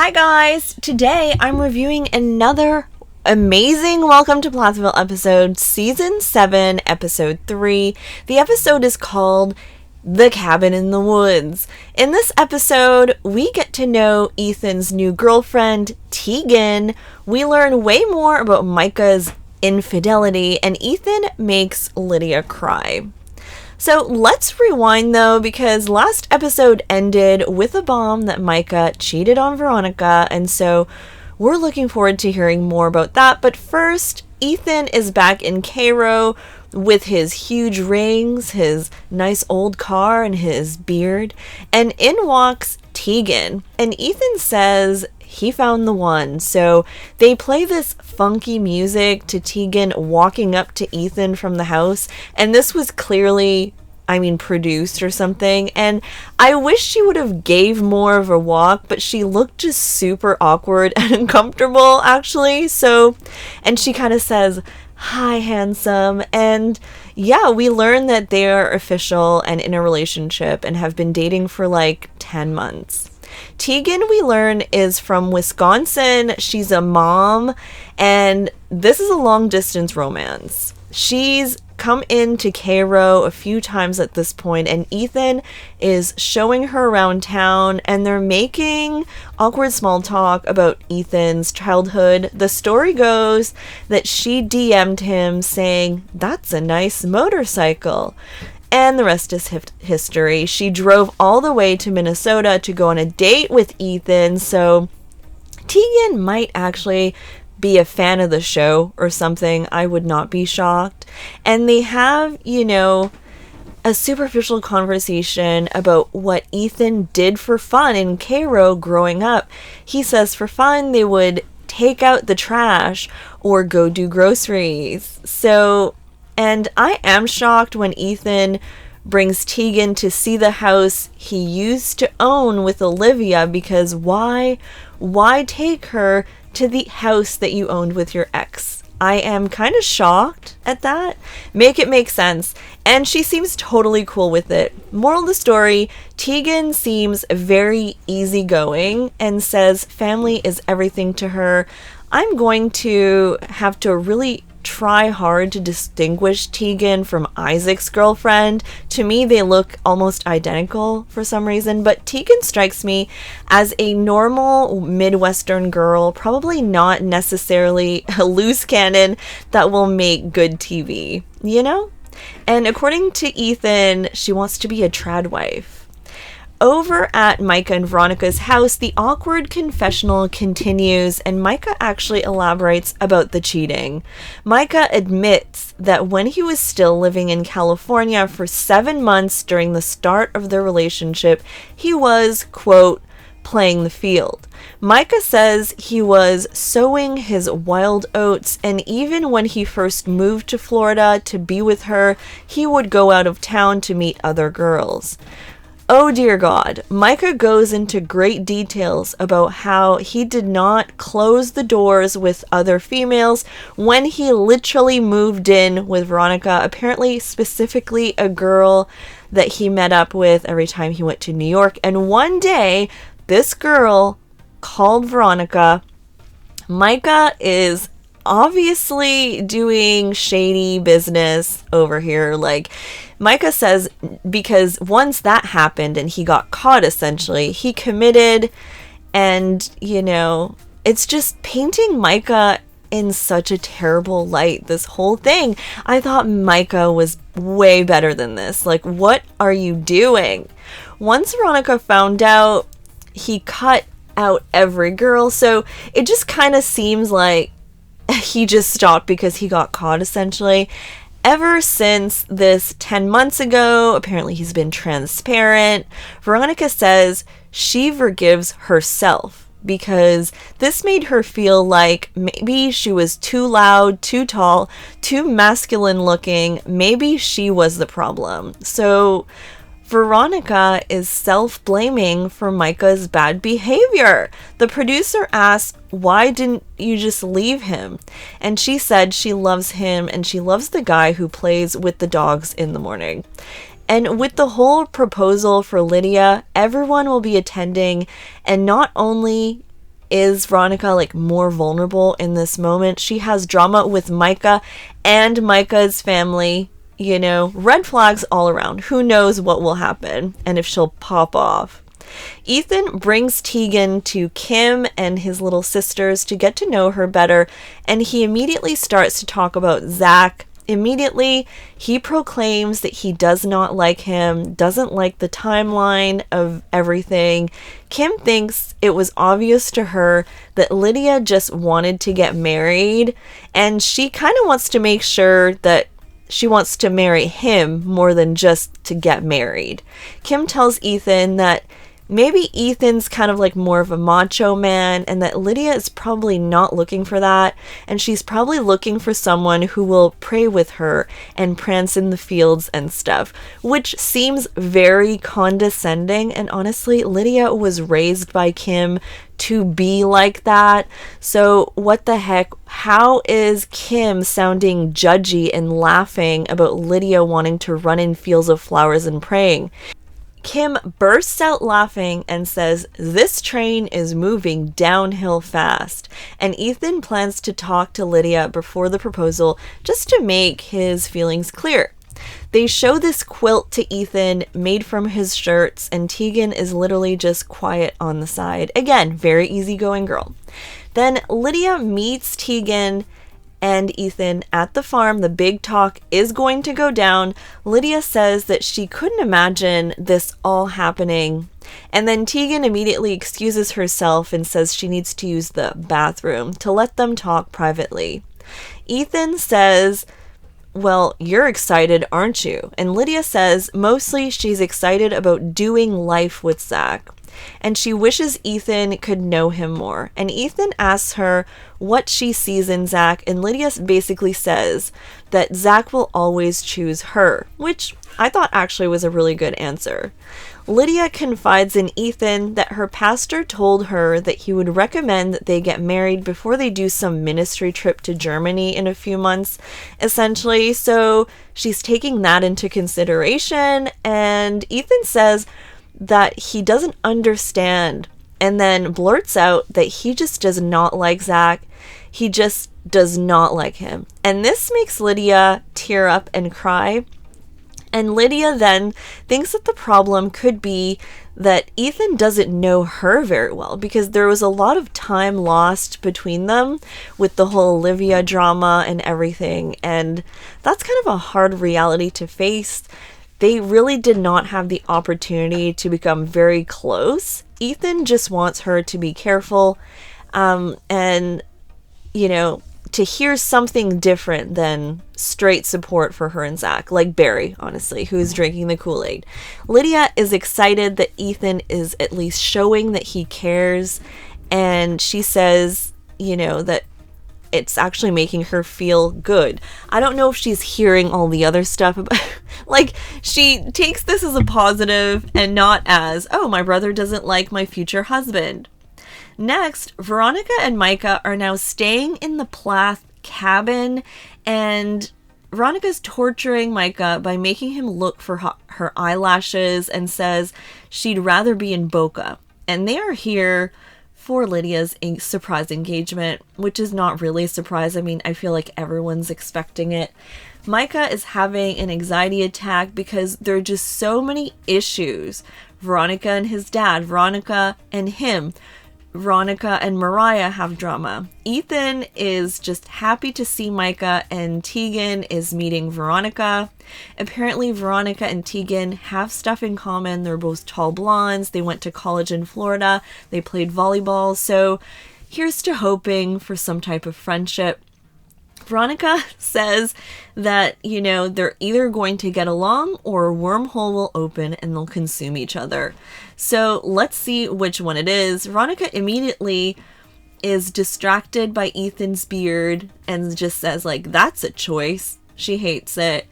Hi guys! Today I'm reviewing another amazing Welcome to Plathville episode, Season 7, Episode 3. The episode is called The Cabin in the Woods. In this episode, we get to know Ethan's new girlfriend, Teegan. We learn way more about Micah's infidelity, and Ethan makes Lydia cry. So let's rewind though, because last episode ended with a bomb that Micah cheated on Veronica, and so we're looking forward to hearing more about that. But first, Ethan is back in Cairo with his huge rings, his nice old car, and his beard, and in walks Teegan, and Ethan says he found the one. So they play this funky music to Teegan walking up to Ethan from the house, and this was clearly, produced or something, and I wish she would have gave more of a walk, but she looked just super awkward and uncomfortable actually. So, and she kind of says, "Hi, handsome," and yeah, we learn that they are official and in a relationship and have been dating for like 10 months. Teegan, we learn, is from Wisconsin. She's a mom, and this is a long-distance romance. She's come into Cairo a few times at this point, and Ethan is showing her around town, and they're making awkward small talk about Ethan's childhood. The story goes that she DM'd him saying, "That's a nice motorcycle." And the rest is history. She drove all the way to Minnesota to go on a date with Ethan, so Teegan might actually be a fan of the show or something. I would not be shocked. And they have, a superficial conversation about what Ethan did for fun in Cairo growing up. He says for fun they would take out the trash or go do groceries. So, and I am shocked when Ethan brings Teegan to see the house he used to own with Olivia, because why take her to the house that you owned with your ex? I am kind of shocked at that. Make it make sense. And she seems totally cool with it. Moral of the story, Teegan seems very easygoing and says family is everything to her. I'm going to have to really try hard to distinguish Teegan from Isaac's girlfriend. To me, they look almost identical for some reason, but Teegan strikes me as a normal Midwestern girl, probably not necessarily a loose cannon that will make good TV, And according to Ethan, she wants to be a trad wife. Over at Micah and Veronica's house, the awkward confessional continues, and Micah actually elaborates about the cheating. Micah admits that when he was still living in California for 7 months during the start of their relationship, he was, quote, playing the field. Micah says he was sowing his wild oats, and even when he first moved to Florida to be with her, he would go out of town to meet other girls. Oh dear God, Micah goes into great details about how he did not close the doors with other females when he literally moved in with Veronica, apparently specifically a girl that he met up with every time he went to New York. And one day, this girl called Veronica. Micah is obviously doing shady business over here. Like, Micah says, because once that happened and he got caught, essentially, he committed, and, it's just painting Micah in such a terrible light, this whole thing. I thought Micah was way better than this. Like, what are you doing? Once Veronica found out, he cut out every girl, so it just kind of seems like he just stopped because he got caught, essentially. Ever since this 10 months ago, apparently he's been transparent. Veronica says she forgives herself because this made her feel like maybe she was too loud, too tall, too masculine looking. Maybe she was the problem. So Veronica is self-blaming for Micah's bad behavior. The producer asks, "Why didn't you just leave him?" And she said she loves him and she loves the guy who plays with the dogs in the morning. And with the whole proposal for Lydia, everyone will be attending, and not only is Veronica like more vulnerable in this moment? She has drama with Micah and Micah's family. You know, red flags all around. Who knows what will happen and if she'll pop off. Ethan brings Teegan to Kim and his little sisters to get to know her better, and he immediately starts to talk about Zach. Immediately, he proclaims that he does not like him, doesn't like the timeline of everything. Kim thinks it was obvious to her that Lydia just wanted to get married, and she kind of wants to make sure that she wants to marry him more than just to get married. Kim tells Ethan that maybe Ethan's kind of like more of a macho man and that Lydia is probably not looking for that, and she's probably looking for someone who will pray with her and prance in the fields and stuff, which seems very condescending. And honestly, Lydia was raised by Kim to be like that. So what the heck? How is Kim sounding judgy and laughing about Lydia wanting to run in fields of flowers and praying? Kim bursts out laughing and says, "This train is moving downhill fast." And Ethan plans to talk to Lydia before the proposal just to make his feelings clear. They show this quilt to Ethan made from his shirts, and Teegan is literally just quiet on the side. Again, very easygoing girl. Then Lydia meets Teegan and Ethan at the farm. The big talk is going to go down. Lydia says that she couldn't imagine this all happening. And then Teegan immediately excuses herself and says she needs to use the bathroom to let them talk privately. Ethan says, "Well, you're excited, aren't you?" And Lydia says mostly she's excited about doing life with Zach, and she wishes Ethan could know him more. And Ethan asks her what she sees in Zach, and Lydia basically says that Zach will always choose her, which I thought actually was a really good answer. Lydia confides in Ethan that her pastor told her that he would recommend that they get married before they do some ministry trip to Germany in a few months, essentially. So she's taking that into consideration, and Ethan says that he doesn't understand, and then blurts out that he just does not like Zach. He just does not like him. And this makes Lydia tear up and cry. And Lydia then thinks that the problem could be that Ethan doesn't know her very well, because there was a lot of time lost between them with the whole Olivia drama and everything. And that's kind of a hard reality to face. They really did not have the opportunity to become very close. Ethan just wants her to be careful, and, you know, to hear something different than straight support for her and Zach, like Barry, honestly, who's drinking the Kool-Aid. Lydia is excited that Ethan is at least showing that he cares, and she says, you know, that it's actually making her feel good. I don't know if she's hearing all the other stuff about, like, she takes this as a positive and not as, oh, my brother doesn't like my future husband. Next, Veronica and Micah are now staying in the Plath cabin, and Veronica's torturing Micah by making him look for her eyelashes and says she'd rather be in Boca. And they are here for Lydia's surprise engagement, which is not really a surprise. I mean, I feel like everyone's expecting it. Micah is having an anxiety attack because there are just so many issues. Veronica and his dad, Veronica and him, Veronica and Mariah have drama. Ethan is just happy to see Micah, and Teegan is meeting Veronica. Apparently, Veronica and Teegan have stuff in common. They're both tall blondes. They went to college in Florida. They played volleyball. So here's to hoping for some type of friendship. Veronica says that, you know, they're either going to get along or a wormhole will open and they'll consume each other. So let's see which one it is. Veronica immediately is distracted by Ethan's beard and just says, like, that's a choice. She hates it.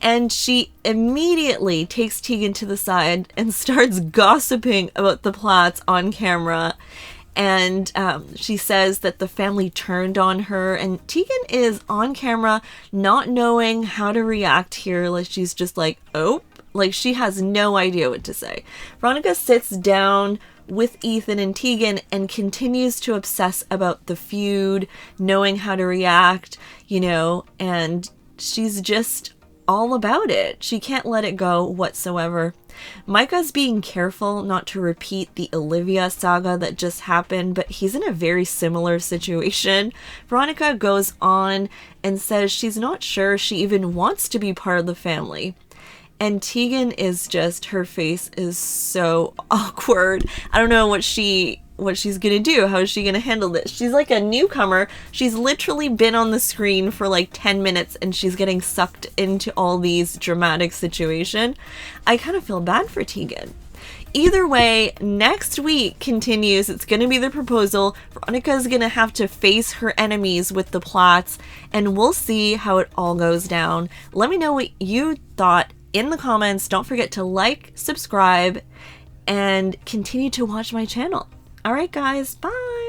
And she immediately takes Teegan to the side and starts gossiping about the Plaths on camera. And she says that the family turned on her, and Teegan is on camera not knowing how to react here. Like, she's just like, oh, like she has no idea what to say. Veronica sits down with Ethan and Teegan and continues to obsess about the feud, knowing how to react, and she's just all about it. She can't let it go whatsoever. Micah's being careful not to repeat the Olivia saga that just happened, but he's in a very similar situation. Veronica goes on and says she's not sure she even wants to be part of the family. And Teegan is just, her face is so awkward. I don't know what she's gonna do. How is she gonna handle this? She's like a newcomer. She's literally been on the screen for like 10 minutes and she's getting sucked into all these dramatic situations. I kind of feel bad for Teegan. Either way, next week continues. It's gonna be the proposal. Veronica's gonna have to face her enemies with the Plaths, and we'll see how it all goes down. Let me know what you thought in the comments. Don't forget to like, subscribe, and continue to watch my channel. All right, guys, bye.